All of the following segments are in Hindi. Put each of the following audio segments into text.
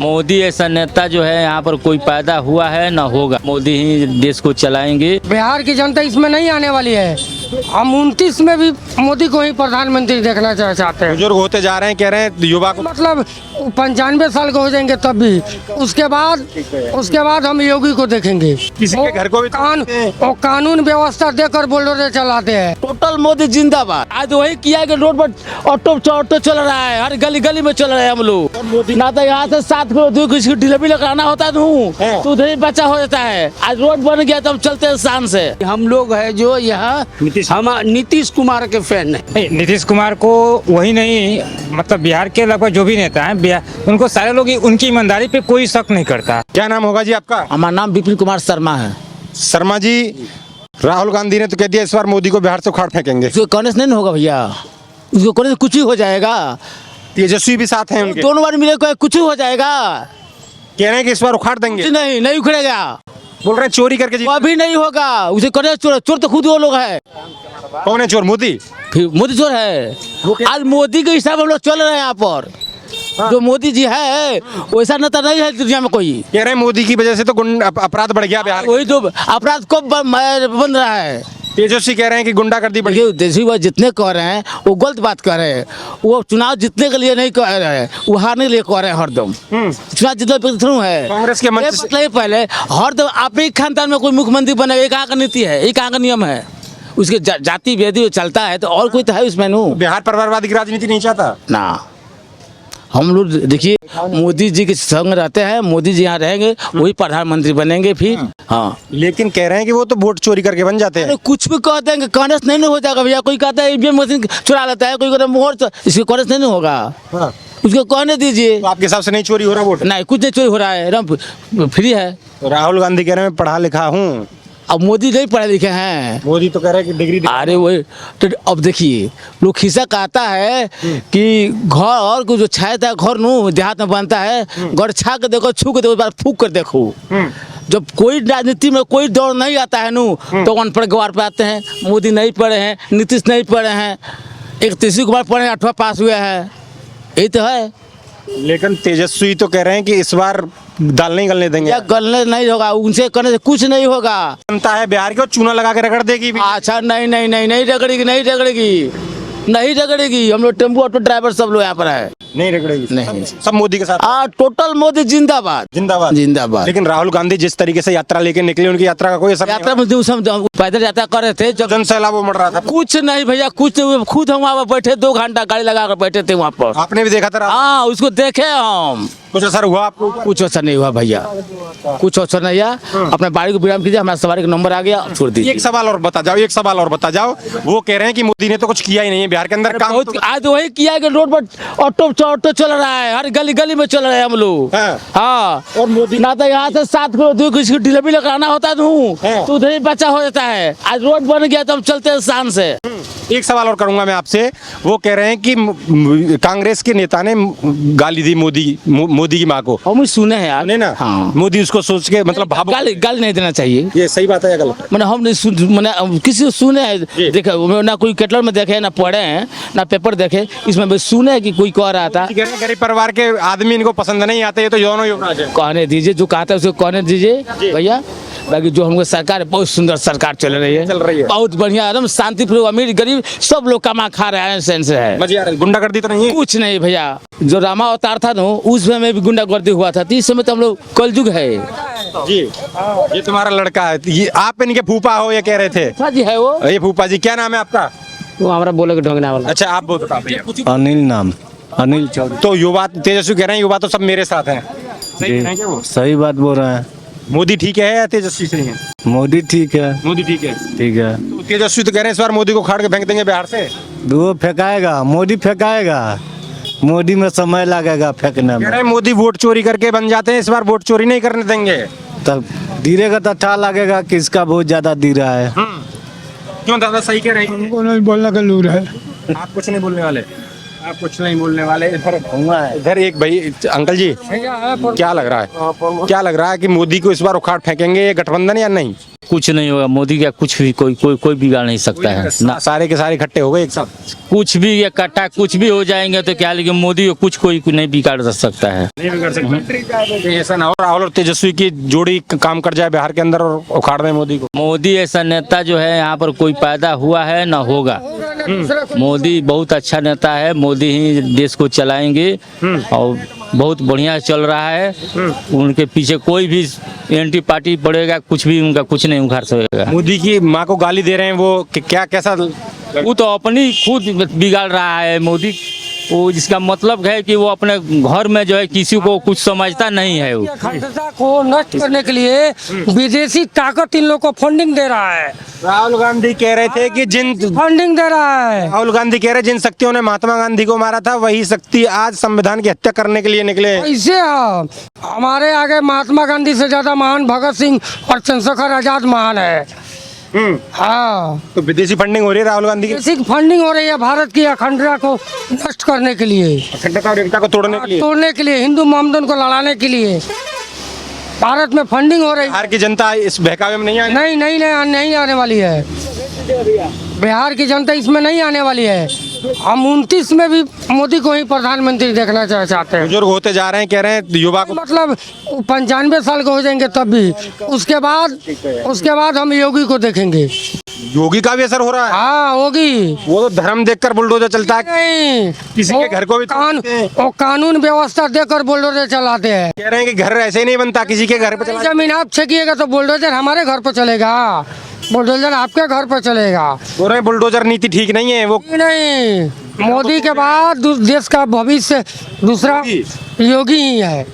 मोदी ऐसा नेता जो है यहाँ पर कोई पैदा हुआ है ना होगा। मोदी ही देश को चलाएंगे। बिहार की जनता इसमें नहीं आने वाली है। हम 29 में भी मोदी को ही प्रधानमंत्री देखना चाहते हैं। बुजुर्ग होते जा रहे हैं, कह रहे हैं युवा को मतलब 95 साल के हो जाएंगे तब भी। उसके बाद हम योगी को देखेंगे। किसी के घर को भी वो कानून व्यवस्था देकर बुलडोजर चलाते हैं। टोटल मोदी जिंदाबाद। आज वही किया कि रोड पर ऑटो चल रहा है, हर गली गली में चल रहे हैं हम लोग। ना तो यहाँ से 7 किलो किसी डिलीवरी लगाना होता है तो उधर ही बचा हो जाता है। आज रोड बन गया तो हम चलते हैं शान से। हम लोग है जो यहाँ हम नीतीश कुमार के फैन है। नीतीश कुमार को वही नहीं, मतलब बिहार के लगभग जो भी नेता हैं उनको सारे लोग उनकी ईमानदारी पे कोई शक नहीं करता। क्या नाम होगा जी आपका? हमारा नाम विपिन कुमार शर्मा है। शर्मा जी, राहुल गांधी ने तो कह दिया इस बार मोदी को बिहार से उखाड़ फेंकेंगे। उसको कांग्रेस नहीं होगा भैया, उसको कांग्रेस कुछ ही हो जाएगा। तेजस्वी भी साथ हैं उनके, दोनों बार मिले कुछ ही हो जाएगा। कह रहे हैं कि इस बार उखाड़ देंगे। नहीं उखड़ेगा। बोल रहे हैं चोरी करके जी। अभी नहीं होगा। उसे कांग्रेस चोर तो खुद वो लोग है। कौन है चोर? मोदी। फिर मोदी चोर है। आज मोदी के हिसाब हम लोग चल रहे हैं यहाँ पर। जो मोदी जी है वैसा नेता नहीं है दुनिया में कोई। कह रहे हैं मोदी की वजह से तो अपराध बढ़ गया बिहार। वही तो अपराध कब बन रहा है। तेजस्वी कह रहे हैं कि गुंडागर्दी बढ़ गई। देशी वो जितने कह रहे हैं वो गलत बात कर रहे हैं। वो चुनाव जीतने के लिए नहीं कह रहे हैं, वो हारने के लिए कह रहे हैं हरदम। चुनाव जीतने थ्रू है कांग्रेस के मंच से पहले हरदम आप ही खानदान में कोई मुख्यमंत्री बनेगा। ये कहाँ का नीति है, ये कहाँ का नियम है। उसके जाति भेदी चलता है तो और कोई तो है उसमें नू। बिहार परिवारवादी की राजनीति नहीं चाहता ना। हम लोग देखिए मोदी जी के संग रहते हैं, मोदी जी यहाँ रहेंगे वही प्रधानमंत्री बनेंगे फिर। हाँ, लेकिन कह रहे हैं कि वो तो वोट चोरी करके बन जाते हैं। कुछ भी कह देंगे, कांग्रेस नहीं हो जाएगा भैया। कोई कहता है ईवीएम मशीन चुरा लेता है, कोई कहता है मोहर, इसके कांग्रेस नहीं होगा। हाँ। उसको कहने दीजिए। तो आपके हिसाब से नहीं चोरी हो रहा वोट? नहीं, कुछ नहीं चोरी हो रहा है, एकदम फ्री है। राहुल गांधी कह रहे हैं मैं पढ़ा लिखा हूँ। अब मोदी नहीं पढ़े लिखे हैं। मोदी तो कह रहे हैं कि डिग्री। अरे वही तो अब देखिए लोग खिस्सा कहता है कि घर और को जो छाया था घर नू देहात में बनता है, घर छा के देखो, छू के देखो, बार फूक कर देखो। जब कोई राजनीति में कोई दौड़ नहीं आता है नू तो अनपढ़ गवार पे आते हैं। मोदी नहीं पढ़े हैं, नीतीश नहीं पढ़े हैं, एक तीसरी कुमार पढ़े हैं, 8वां पास हुए हैं, यही तो है। लेकिन तेजस्वी तो कह रहे हैं कि इस बार दाल नहीं गलने देंगे। या गलने नहीं होगा, उनसे करने से कुछ नहीं होगा। जनता है बिहार की, चूना लगा के रगड़ देगी भी। अच्छा नहीं रगड़ेगी। हम लोग टेम्पो ऑटो ड्राइवर सब लोग यहाँ पर है। नहीं रगड़ेगी। नहीं। सब मोदी के साथ। टोटल मोदी जिंदाबाद। जिंदाबाद। लेकिन राहुल गांधी जिस तरीके से यात्रा लेके निकले, उनकी यात्रा का कोई असर यात्रा में पैदल यात्रा कर रहे थे, जन सैलाब उमड़ रहा था। कुछ नहीं भैया, कुछ नहीं। खुद हम वहाँ पर बैठे 2 घंटा गाड़ी लगा कर बैठे थे वहाँ पर। आपने भी देखा था? हाँ, उसको देखे हम। कुछ असर हुआ आपको? कुछ असर नहीं हुआ भैया, कुछ असर नहीं हुआ। अपने बाड़ी को विराम कीजिए, हमारा सवारी का नंबर आ गया, छोड़ दीजिए। एक सवाल और बता जाओ। वो कह रहे हैं कि मोदी ने तो कुछ किया ही नहीं है बिहार के अंदर काम। बहुत आज वही किया कि रोड पर ऑटो चल रहा है, हर गली गली में चल रहे हैं हम लोग। हाँ, और मोदी ना तो यहाँ से 7 किलो किसी डिलीवरी लगाना होता है तो उधर ही बचा हो जाता है। आज रोड बन गया तो हम चलते हैं शान से। एक सवाल और करूंगा मैं आपसे। वो कह रहे हैं कि कांग्रेस के नेता ने गाली दी मोदी की माँ को। हम सुने हैं यार। नहीं ना? हाँ। मोदी उसको सोच के मतलब गाली नहीं देना चाहिए। ये सही बात है या गलत? मैंने हम नहीं मैंने किसी को सुने हैं, देखे ना कोई कैटलर में देखे, ना पढ़े हैं, ना पेपर देखे। इसमें सुने हैं कि कोई कह रहा था गरीब परिवार के आदमी इनको पसंद नहीं आते, ये तो यौन युवराज है। कहने दीजिए, जो कहता है उसको कहने दीजिए भैया। बाकी जो हमको सरकार बहुत सुंदर सरकार चल रही है, बहुत बढ़िया, एकदम शांतिपूर्वक, अमीर गरीब सब लोग कमा खा रहे हैं, सेंस है। गुंडागर्दी तो नहीं है? कुछ नहीं भैया। जो रामा अवतार था ना उस समय में भी गुंडागर्दी हुआ था, इस समय तो हम लोग कलयुग है जी। ये तुम्हारा लड़का है, ये आप इनके फूफा हो ये कह रहे थे? जी है वो। ये फूफा जी, क्या नाम है आपका? वो हमारा बोले के ढोंगना वाला। अच्छा, आप बताओ भैया। अनिल नाम, अनिल चौधरी। तो युवा तेजस्वी कह रहे हैं युवा तो सब मेरे साथ हैं, सही कह रहे हैं क्या वो? सही बात बोल रहे हैं। मोदी ठीक है या तेजस्वी सही है? मोदी ठीक है। मोदी ठीक है। तो तेजस्वी तो कह रहे हैं इस बार मोदी को उखाड़ के फेंक देंगे बिहार से। वो फेंकाएगा, मोदी फेंकाएगा। मोदी में समय लगेगा फेंकने में। कह रहे हैं मोदी वोट चोरी करके बन जाते हैं, इस बार वोट चोरी नहीं करने देंगे। तब धीरेगा तो अच्छा लगेगा किसका बहुत ज्यादा धीरा है। क्यों दादा, सही कह रहे हैं? उनको नहीं बोलने का लूर है। आप कुछ नहीं बोलने वाले? आप कुछ नहीं बोलने वाले। इधर एक भाई अंकल जी, क्या लग रहा है कि मोदी को इस बार उखाड़ फेंकेंगे ये गठबंधन या नहीं? कुछ नहीं होगा, मोदी का कुछ भी कोई बिगाड़ नहीं सकता है ना। सारे के सारे इकट्ठे हो गए एक साथ। कुछ भी इकट्ठा कुछ भी हो जाएंगे तो क्या, लेकिन मोदी को कुछ कोई नहीं बिगाड़ सकता है। नहीं बिगाड़ सकते। ऐसा ना हो राहुल और तेजस्वी की जोड़ी काम कर जाए बिहार के अंदर और उखाड़ दें मोदी को। मोदी ऐसा नेता जो है यहाँ पर कोई पैदा हुआ है ना होगा। मोदी बहुत अच्छा नेता है, मोदी ही देश को चलाएंगे और बहुत बढ़िया चल रहा है। उनके पीछे कोई भी एंटी पार्टी पड़ेगा, कुछ भी उनका कुछ नहीं उखाड़ सकेगा। मोदी की माँ को गाली दे रहे हैं वो क्या कैसा? वो तो अपनी खुद बिगाड़ रहा है मोदी। वो जिसका मतलब है कि वो अपने घर में जो है किसी को कुछ समझता नहीं है। वो अखंडता को नष्ट करने के लिए विदेशी ताकत इन लोग को फंडिंग दे रहा है। राहुल गांधी कह रहे थे कि फंडिंग दे रहा है। राहुल गांधी कह रहे जिन शक्तियों ने महात्मा गांधी को मारा था वही शक्ति आज संविधान की हत्या करने के लिए निकले। ऐसे हमारे आगे महात्मा गांधी से ज्यादा महान भगत सिंह और चंद्रशेखर आजाद महान है। हाँ, तो विदेशी फंडिंग हो रही है राहुल गांधी की। विदेशी फंडिंग हो रही है भारत की अखंडता को नष्ट करने के लिए, अखंडता और एकता को तोड़ने के लिए, हिंदू मोहम्मदन को लड़ाने के लिए भारत में फंडिंग हो रही है। बिहार की जनता इस बहकावे में नहीं आई। नहीं आने वाली है। बिहार की जनता इसमें नहीं आने वाली है। हम 29 में भी मोदी को ही प्रधानमंत्री देखना चाहते हैं। बुजुर्ग होते जा रहे हैं, कह रहे हैं युवा को, मतलब 95 साल के हो जाएंगे तब भी। उसके बाद हम योगी को देखेंगे। योगी का भी असर हो रहा है। हाँ, होगी। वो तो धर्म देखकर बुलडोजर चलता है। नहीं, किसी के घर को भी वो कानून व्यवस्था देकर बुलडोजर चलाते हैं। कह रहे हैं कि घर ऐसे ही नहीं बनता, किसी के घर पे चला। जमीन आप छेकिएगा तो बुलडोजर हमारे घर पर चलेगा, बुलडोजर आपके घर पर चलेगा। बोल रहे हैं बुलडोजर नीति ठीक नहीं है वो। नहीं, मोदी के बाद देश का भविष्य दूसरा योगी ही है।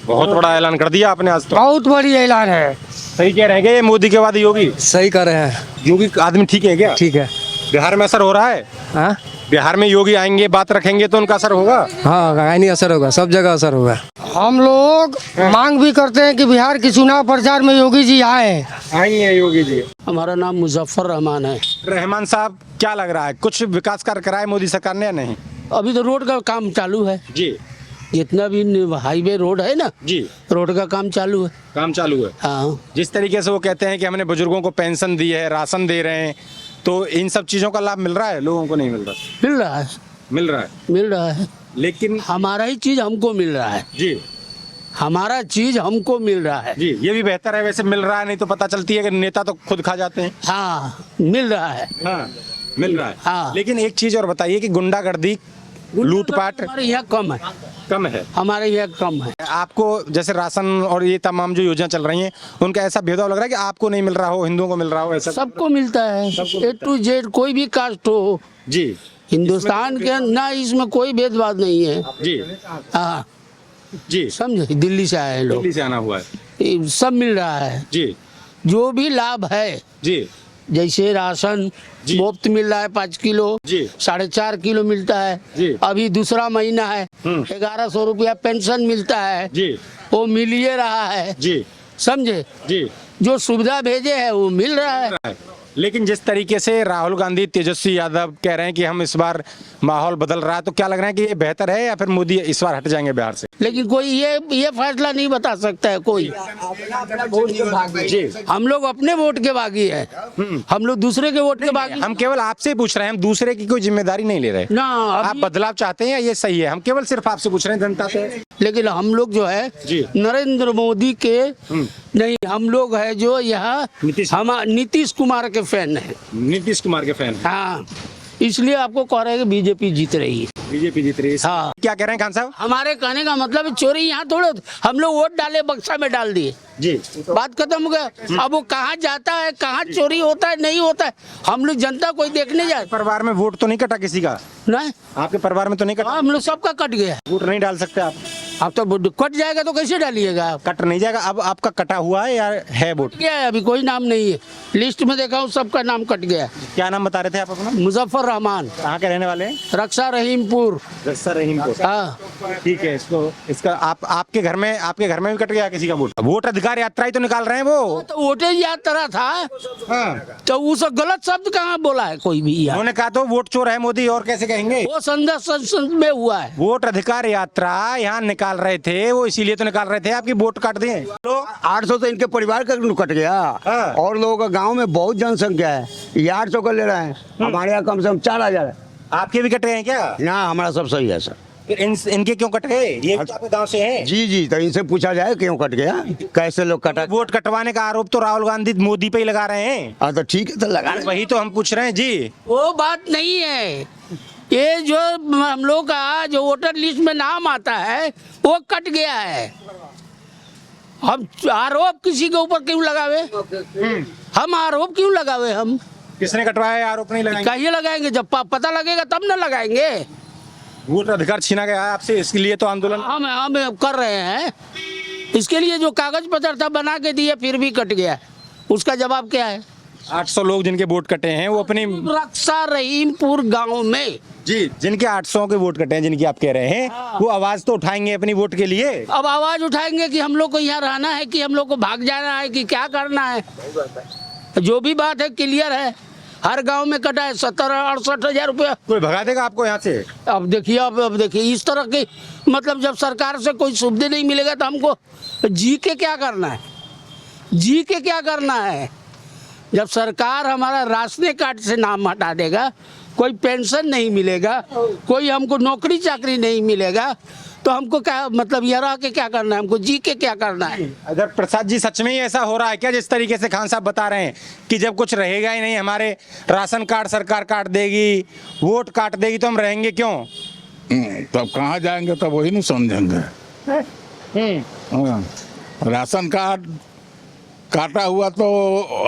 बहुत बड़ा ऐलान कर दिया आपने आज तो। बहुत बड़ी ऐलान है। सही कह रहे हैं ये मोदी के बाद योगी? सही कर रहे हैं। योगी आदमी ठीक है क्या? ठीक है। बिहार में असर हो रहा है? हाँ बिहार में योगी आएंगे, बात रखेंगे तो उनका असर होगा। हाँ, नहीं असर होगा, सब जगह असर होगा। हम लोग मांग भी करते हैं कि बिहार के चुनाव प्रचार में योगी जी आएंगे योगी जी। हमारा नाम मुजफ्फर रहमान है। रहमान साहब, क्या लग रहा है कुछ विकास कार्य कराए मोदी सरकार ने या नहीं? अभी तो रोड का काम चालू है जी। जितना भी हाईवे रोड है ना जी, रोड का काम चालू है। काम चालू है। हाँ, जिस तरीके से वो कहते हैं कि हमने बुजुर्गों को पेंशन दी है, राशन दे रहे हैं, तो इन सब चीजों का लाभ मिल रहा है? लोगों को नहीं मिल रहा? मिल रहा है, मिल रहा है। मिल रहा है। लेकिन हमारा ही चीज हमको मिल रहा है। जी, हमारा चीज हमको मिल रहा है। जी, ये भी बेहतर है वैसे। मिल रहा है, नहीं तो पता चलती है कि नेता तो खुद खा जाते हैं। हाँ, मिल रहा है। हाँ, मिल रहा है। हाँ। लेकिन एक चीज और बताइए कि गुंडागर्दी, लूटपाट हमारे यहाँ कम है। कम है। हमारे यहाँ कम है। आपको जैसे राशन और ये तमाम जो योजना चल रही हैं उनका ऐसा भेदभाव लग रहा है कि आपको नहीं मिल रहा हो, हिंदुओं को मिल रहा हो, ऐसा? सबको मिलता है, A to Z, कोई भी कास्ट हो जी। हिंदुस्तान के ना, इसमें कोई भेदभाव नहीं है। जी। हाँ, जी, समझे, दिल्ली से आए हैं लोग, दिल्ली से आना हुआ है। ये सब मिल रहा है। जी। जो भी लाभ है, जी। जैसे राशन जी। मुफ्त मिल रहा है 5 किलो, जी। 4.5 किलो मिलता है। जी। अभी दूसरा महीना है, 1100 रुपया पेंशन मिलता है। जी। वो मिल ही रहा है। जी। समझे, जी। जो सुविधा भेजे है वो मिल रहा है। लेकिन जिस तरीके से राहुल गांधी, तेजस्वी यादव कह रहे हैं कि हम इस बार माहौल बदल रहा है, तो क्या लग रहा है कि ये बेहतर है या फिर मोदी इस बार हट जाएंगे बिहार से? लेकिन कोई ये फैसला नहीं बता सकता है कोई। जी। हम लोग अपने वोट के बागी है, हम लोग दूसरे के वोट के बागी। हम केवल आपसे पूछ रहे हैं, हम दूसरे की कोई जिम्मेदारी नहीं ले रहे। ना, आप बदलाव चाहते हैं या ये सही है? हम केवल सिर्फ आपसे पूछ रहे हैं, जनता से। लेकिन हम लोग जो है जी। नरेंद्र मोदी के नहीं, हम लोग है जो यहाँ हम नीतीश कुमार के फैन है। नीतीश कुमार के फैन। हाँ, इसलिए आपको कह रहे हैं कि बीजेपी जीत रही है। बीजेपी जीत रही है। हाँ। क्या कह रहे हैं खान साहब? हमारे कहने का मतलब है चोरी यहाँ थोड़े, हम लोग वोट डाले बक्सा में डाल दिए, जी, बात खत्म हो गया। अब वो कहाँ जाता है, कहाँ चोरी होता है, नहीं होता है, हम लोग जनता कोई देखने जाए। परिवार में वोट तो नहीं कटा किसी का? नहीं, आपके परिवार में तो नहीं कटा? हम लोग सबका कट गया। वोट नहीं डाल सकते आप? अब तो कट जाएगा तो कैसे डालिएगा आप? कट नहीं जाएगा। अब आपका कटा हुआ है या है वोट? क्या है, अभी कोई नाम नहीं है। लिस्ट में देखा हूँ सबका नाम कट गया। क्या नाम बता रहे थे आप अपना? मुजफ्फर रहमान, कहाँ के रहने वाले हैं? रक्षा रहीमपुर। रहीमपुर। हाँ, ठीक है, इसका आपके घर में भी कट गया किसी का वोट? वोट अधिकार यात्रा ही तो निकाल रहे हैं वो। तो वोटे याद तरह था। हाँ। तो उस गलत शब्द कहाँ बोला है कोई भी यहाँ? उन्होंने कहा तो वोट चोर है मोदी, और कैसे कहेंगे? वो संसद में हुआ है। वोट अधिकार यात्रा यहाँ निकाल रहे थे, वो इसीलिए तो निकाल रहे थे आपकी वोट काट दिए। 800 तो इनके परिवार का कट गया। हाँ। और लोगों का गांव में बहुत जनसंख्या है, ये 800 का ले रहे हैं। हमारे यहाँ कम से कम 4000 है। आपके भी कट गए हैं क्या? ना, हमारा सब सही है सर। फिर इनके क्यों कट गए? ये तो आपके गांव से हैं। जी, तो इनसे पूछा जाए क्यों कट गया, कैसे लोग कटा। वोट कटवाने का आरोप तो राहुल गांधी मोदी पे ही लगा रहे हैं। हाँ, तो ठीक है, तो लगा वही तो हम पूछ रहे हैं जी। वो बात नहीं है। ये जो हम लोग का जो वोटर लिस्ट में नाम आता है वो कट गया है। हम आरोप किसी के ऊपर क्यों लगावे? हम आरोप क्यों लगावे? हम किसने कटवाया? आरोप नहीं लगाएंगे। कहिए लगाएंगे, जब पता लगेगा तब ना लगाएंगे। वोट अधिकार छीना गया है आपसे, इसके लिए तो आंदोलन हम कर रहे हैं। इसके लिए जो कागज पत्र था बना के दिए, फिर भी कट गया। उसका जवाब क्या है? 800 लोग जिनके वोट कटे हैं वो अपनी रक्षा रहीमपुर गांव में जी, जिनके 800 के वोट कटे हैं, जिनकी आप कह रहे हैं, वो आवाज तो उठाएंगे अपनी वोट के लिए। अब आवाज उठाएंगे कि हम लोग को यहाँ रहना है, कि हम लोग को भाग जाना है, कि क्या करना है। जो भी बात है क्लियर है। हर गांव में कटा है 70-68 हजार रुपया। कोई भगा देगा आपको यहाँ से? अब देखिए, अब देखिए इस तरह की, मतलब जब सरकार से कोई सुविधा नहीं मिलेगा तो हमको जी के क्या करना है? जी के क्या करना है? जब सरकार हमारा राशन कार्ड से नाम हटा देगा, कोई पेंशन नहीं मिलेगा, कोई हमको नौकरी चाकरी नहीं मिलेगा, तो हमको क्या मतलब ये रह के क्या करना है? हमको जी के क्या करना है? अगर प्रसाद जी सच में ही ऐसा हो रहा है क्या, जिस तरीके से खान साहब बता रहे हैं कि जब कुछ रहेगा ही नहीं, हमारे राशन कार्ड सरकार काट देगी, वोट काट देगी, तो हम रहेंगे क्यों? तब कहाँ जाएंगे? तब वही नहीं समझेंगे। हाँ, राशन कार्ड काटा हुआ तो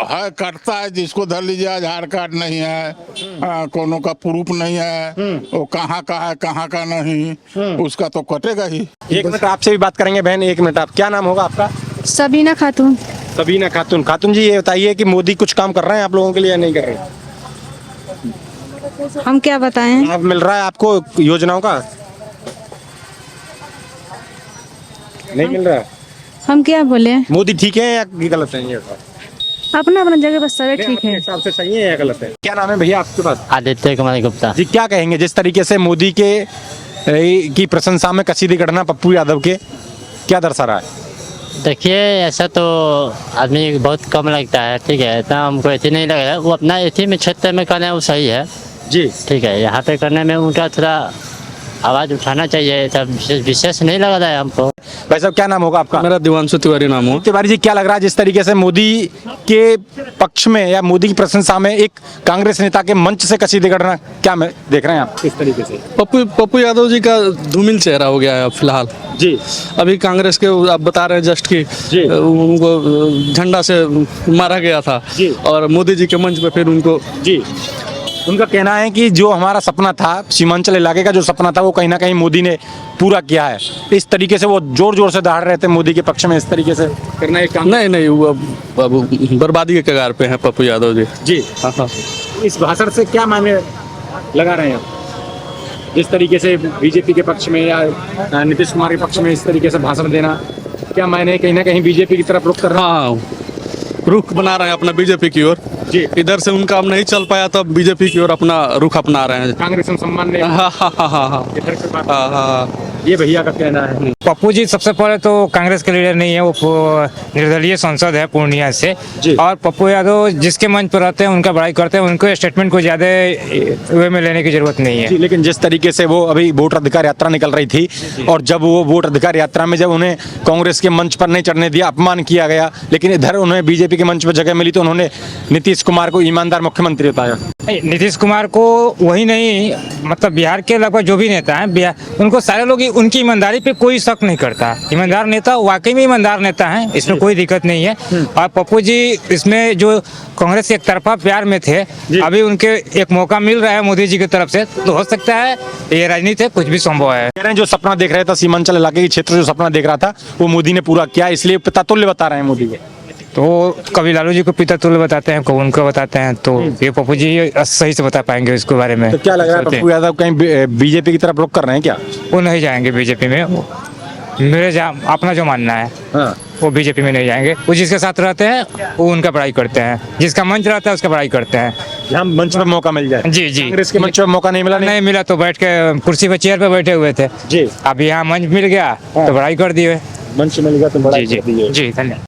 है, कटता है जिसको धर लीजिए। आधार कार्ड नहीं है, कोनो का प्रूफ नहीं है, वो कहाँ का है कहाँ का नहीं, उसका तो कटेगा ही। एक मिनट आपसे भी बात करेंगे बहन, एक मिनट। आप क्या नाम होगा आपका? सबीना खातून। सबीना खातून। खातून जी, ये बताइए कि मोदी कुछ काम कर रहे हैं आप लोगों के लिए या नहीं कर रहे? हम क्या बताएं? लाभ मिल रहा है आपको योजनाओं का? नहीं मिल रहा है। हम क्या बोले? मोदी ठीक है या गलत है? ये अपना अपना जगह बस सभी ठीक है। हिसाब से सही है या गलत है? क्या नाम है भैया आपके पास? आदित्य कुमार गुप्ता जी, क्या कहेंगे जिस तरीके से मोदी के की प्रशंसा में कसीदे गढ़ना पप्पू यादव के, क्या दर्शा रहा है? देखिए, ऐसा तो आदमी बहुत कम लगता है, ठीक है, इतना हमको ऐसे नहीं लग रहा है। वो अपना इसी में क्षेत्र में करना है, वो सही है जी, ठीक है। यहाँ पे करने में उनका थोड़ा आवाज़ उठाना चाहिए, सब विशेष नहीं लग रहा है हमको। भाई साहब, क्या नाम होगा आपका? मेरा दिवांशु तिवारी नाम हो। तिवारी जी, क्या लग रहा है जिस तरीके से मोदी के पक्ष में या मोदी की प्रशंसा में एक कांग्रेस नेता के मंच से कसीदे गढ़ना, क्या देख रहे हैं आप किस तरीके से? पप्पू यादव जी का धूमिल चेहरा हो गया है फिलहाल जी। अभी कांग्रेस के आप बता रहे हैं जस्ट कि उनको झंडा से मारा गया था जी। और मोदी जी के मंच पे फिर उनको जी, उनका कहना है कि जो हमारा सपना था, सीमांचल इलाके का जो सपना था, वो कहीं ना कहीं मोदी ने पूरा किया है। इस तरीके से वो जोर जोर से दहाड़ रहे थे मोदी के पक्ष में, इस तरीके से करना एक काम नहीं, वो अब बर्बादी के कगार पे हैं पप्पू यादव जी। जी। हाँ। इस भाषण से क्या मायने लगा रहे हैं आप? जिस तरीके से बीजेपी के पक्ष में या नीतीश कुमार के पक्ष में इस तरीके से भाषण देना, क्या मायने? कहीं ना कहीं बीजेपी की तरफ रुख कर रहा है। हाँ, रुख बना रहे हैं अपना बीजेपी की ओर जी। इधर से उनका नहीं चल पाया तब बीजेपी की ओर अपना रुख अपना रहे हैं। कांग्रेस में सम्मान नहीं। हाँ। इधर से बात ये भैया का कहना है। पप्पू जी सबसे पहले तो कांग्रेस के लीडर नहीं है, वो निर्दलीय सांसद है पूर्णिया से। और पप्पू यादव जिसके मंच पर रहते हैं उनका बड़ाई करते हैं, उनको स्टेटमेंट को ज्यादा वे में लेने की जरूरत नहीं है। लेकिन जिस तरीके से वो अभी वोट अधिकार यात्रा निकल रही थी और जब वो वोट अधिकार यात्रा में जब उन्हें कांग्रेस के मंच पर नहीं चढ़ने दिया, अपमान किया गया, लेकिन इधर उन्हें बीजेपी के मंच पर जगह मिली तो उन्होंने नीतीश कुमार को ईमानदार मुख्यमंत्री बताया। नीतीश कुमार को वही नहीं, मतलब बिहार के लगभग जो भी नेता हैं बिहार, उनको सारे लोग उनकी ईमानदारी पे कोई शक नहीं करता। ईमानदार नेता, वाकई में ईमानदार नेता हैं, इसमें कोई दिक्कत नहीं है। और पप्पू जी इसमें जो कांग्रेस के एक तरफा प्यार में थे, अभी उनके एक मौका मिल रहा है मोदी जी की तरफ से, तो हो सकता है ये राजनीति है, कुछ भी संभव है। कह रहे हैं जो सपना देख रहा था सीमांचल इलाके के क्षेत्र, जो सपना देख रहा था वो मोदी ने पूरा किया, इसलिए पितातुल्य बता रहे हैं मोदी के। तो कभी लालू जी को पितातुल्य बताते हैं, कभी उनको बताते हैं, तो ये पप्पू जी सही से बता पाएंगे इसके बारे में। तो क्या लग रहा है पप्पू यादव कहीं बीजेपी की तरफ रुख कर रहे हैं क्या? वो नहीं जाएंगे बीजेपी में, अपना जो मानना है वो बीजेपी में नहीं जाएंगे। वो जिसके साथ रहते हैं वो उनका बड़ाई करते हैं, जिसका मंच रहता है उसका बड़ाई करते हैं। यहाँ मंच पर मौका मिल जाए। जी जी, कांग्रेस के मंच पर मौका नहीं मिला। नहीं मिला तो बैठ के कुर्सी पे चेयर पे बैठे हुए थे जी, अब यहाँ मंच मिल गया तो बड़ाई कर दिए। मंच मिल गया तो जी जी जी, धन्यवाद।